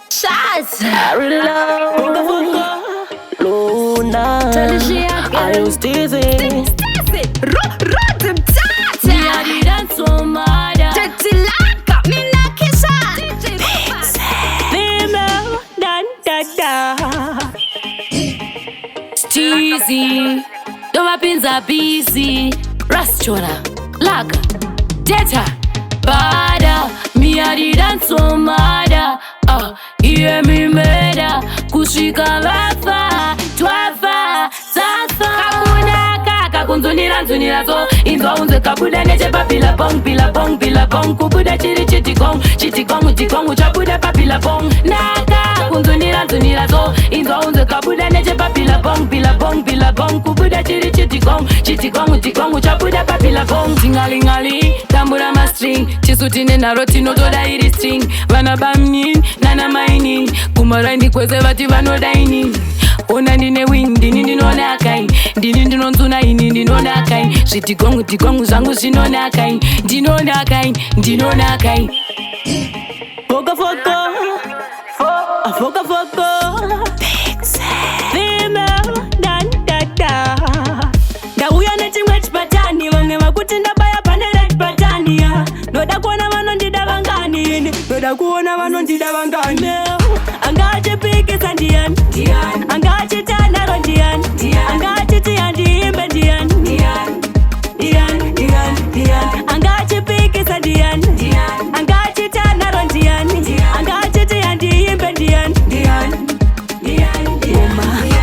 Shots. I really love Luna. I was dizzy. Rotem tata. Me a di dance so mad. Tetilaka, me na kisha. Female, dan da da. Steezy, do my pins are busy. Rastona, laga, data, bada. Me a di dance so mad. Hear me murder, kushika vafa, twafa, safa. Kakuna kakunzunira nzunira so, inzwa unze kabuda neche papila pong, pila pong, pila pong. Kubuda chiri chitikong, chitikong, chitikong, uchabuda papila pong. Naka kunzunira nzunira so, inzwa unze kabuda neche papila pong, pila pong, pila pong. Kubuda chiri chitikong, chitikong, chitikong, uchabuda papila pong. Tingalingali, tambura ma string, chisutine na roti notoda iri string. Vana bamnin, nana maini, kumarandi kweze vati vano daini. Ona ndine wing, ndini ndinona kai, ndini ndinonzuna ini ndinona kai. Zvitigongu tigongu zvangu zvinona kai, ndinona kai, ndinona kai. Foka foka, foka foka. Female, dan da da. Ndauya nechimwe chipatani, vamwe vakuti ndabaya pane rechipatani. Noda kuona vanondida vangani, noda kuona vanondida vangani. Angachipikisa ndiani, angachitandaro ndiani, angachiti andiimbe ndiani, angachipikisa ndiani, angachitandaro ndiani, angachiti andiimbe ndiani.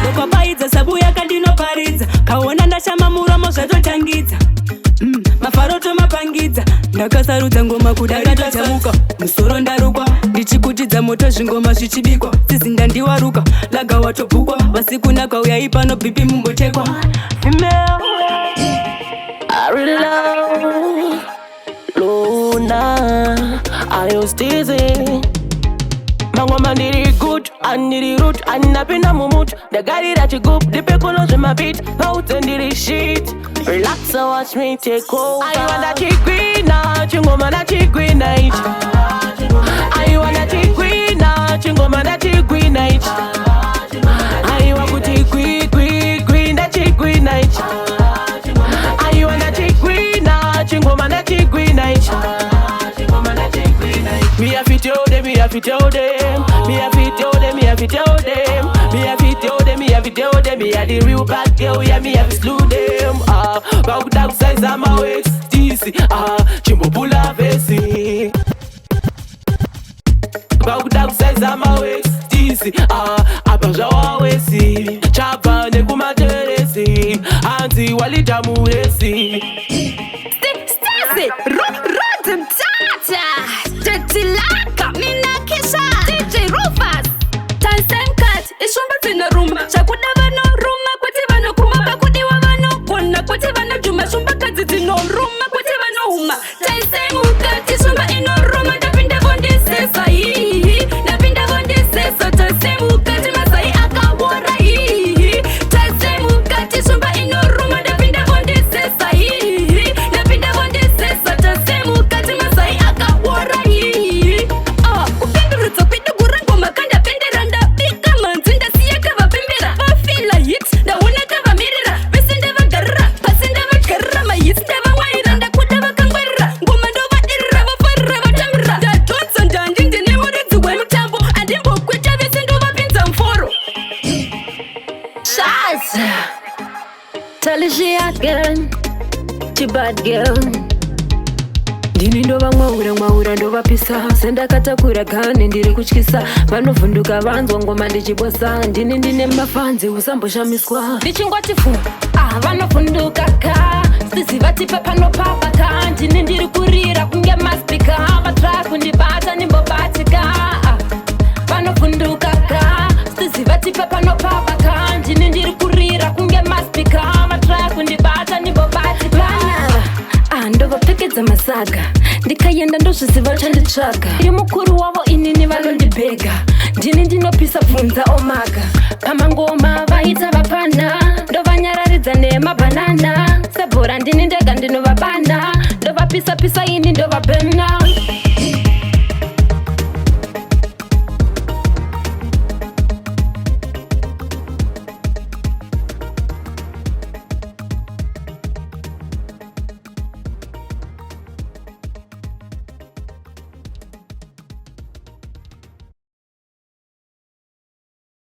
Ndokapaidza sabu yakandinoparidza, kaona ndashama muromo zvatotangidza. Mafaroto mapangidza, ndakasarudza ngoma kudakatochamuka. Musoro ndarukwa, ndichikutidza moto zvingoma zvichibikwa. Sizinda ndiwaruka, laga watobhukwa. Vasikuna kauya ipano bhipi mumbotekwa. I really love Luna. I was dizzy. Mangoma ndiri good, andiri root, andapinda mumut. Ndagarira chigup, ndipekuno zvemabit. Paudze ndiri shit. Relax and watch me take over. I wanna chikwina, chingoma na chikwina ich. I wanna chikwina, chingoma na chikwina ich. I wanna chikwina, chikwina ich. I wanna chikwina, chingoma na chikwina ich. Me have to tell them, me have to tell them. Me have to tell them, me have to tell them. Me have to tell them, me have to tell them. Me are the real bad girl, yeah, me have to slew them. Back down size of my waist, DC. Chimbo pull up vesi. Back down size of my waist, DC. Abajawa wesi. Chapa ne kumateresi. Anti walita muresi. Stasi, rotem tata. Tetilaka, me na kisha. DJ Rufus. Time cut, ishomba tina rumba. Chakuda vano rumba, kwati vano kuma. Bakudi wa vano kona, kwati vano juma. Shumba kazi tino rumba, kwati vano huma. Time cut, ishomba ino rumba. Napinda bondi sesa hii. Napinda bondi sesa. Time cut, masai akawara hii. Time cut, ishomba ino rumba. Napinda bondi sesa hii. Napinda bondi sesa. Time cut, masai akawara hii. Upinduritsa pita kurango makanda penderanda. Pika manzinda siyaka vapembera. Vafila hits, ndaona kava mirira. Vesenda vagarra, pasenda vagarra. Mahits ndava waira, ndakuda vakangwarira. Ngoma ndova irira, vafarira, vatamira. Ndadhonza ndandi ndine muridzi wemutambo. Andimbokweta vese ndovapinza mforo. Shots. Talisha again, bad girl. Ndini ndova mwaura ndovapisa. Sendakatakura gane ndiri kutyisa. Vanovhunduka vanzwa ngoma ndichibosa. Ndine mafanzi usamboshamiswa. Ndichingoti fu, vanovhunduka ka. Sizivati pepanopapa ka. Ndini ndiri kurira kunge maspika. Vatra kundibata nimbobatika. Vanovhunduka ka. Sizivati pepanopapa ka. Ndini ndiri kurira kunge maspika. Vatra kundibata nimbobatika. Ndovapfekedza masaga. Ndikayenda ndozviziva chanditsvaga. Iri mukuru wavo inini vanondibhega. Ndini ndinopisa bvunza omaga. Pamangoma vaita vapana. Ndovanyararidza nemabhanana. Sebhora ndini ndega ndinovabana. Ndovapisa ini ndovabhemna.